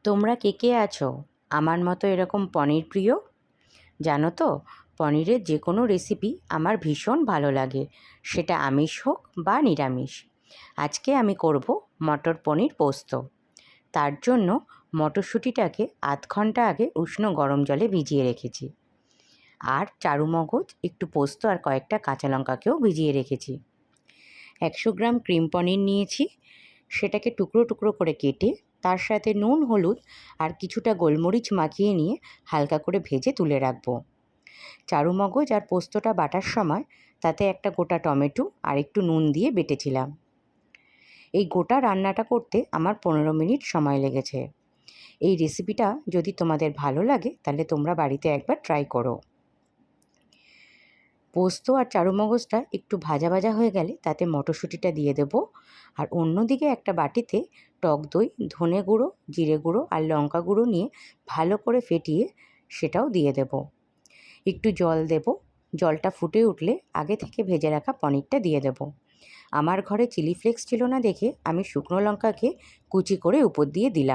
তোমরা কে কে আছো আমার মতো এরকম পনির প্রিয়? জানো তো, পনিরের যে কোনো রেসিপি আমার ভীষণ ভালো লাগে, সেটা আমিষ হোক বা নিরামিষ। আজকে আমি করব মটর পনির পোস্ত। তার জন্য মটরশুঁটিটাকে আধ ঘন্টা আগে উষ্ণ গরম জলে ভিজিয়ে রেখেছি। আর চারু মগজ, একটু পোস্ত আর কয়েকটা কাঁচা লঙ্কাকেও ভিজিয়ে রেখেছি। 100 গ্রাম ক্রিম পনির নিয়েছি, সেটাকে টুকরো টুকরো করে কেটে তার সাথে নুন, হলুদ আর কিছুটা গোলমরিচ মাখিয়ে নিয়ে হালকা করে ভেজে তুলে রাখবো। চারু মগজ আর পোস্তটা বাটার সময় তাতে একটা গোটা টমেটো আর একটু নুন দিয়ে বেটেছিলাম। এই গোটা রান্নাটা করতে আমার 15 মিনিট সময় লেগেছে। এই রেসিপিটা যদি তোমাদের ভালো লাগে তাহলে তোমরা বাড়িতে একবার ট্রাই করো। পোস্ত আর চারু মগজটা একটু ভাজা ভাজা হয়ে গেলে তাতে মটরশুঁটিটা দিয়ে দেবো। আর অন্যদিকে একটা বাটিতে টক দই, ধনে গুঁড়ো, জিরে গুঁড়ো আর লঙ্কা গুঁড়ো নিয়ে ভালো করে ফেটিয়ে সেটাও দিয়ে দেব। একটু জল দেব। জলটা ফুটে উঠলে আগে থেকে ভেজে রাখা পনিরটা দিয়ে দেব। আমার ঘরে চিলি ফ্লেক্স ছিল না দেখে আমি শুকনো লঙ্কাকে কুচি করে উপর দিয়ে দিলাম।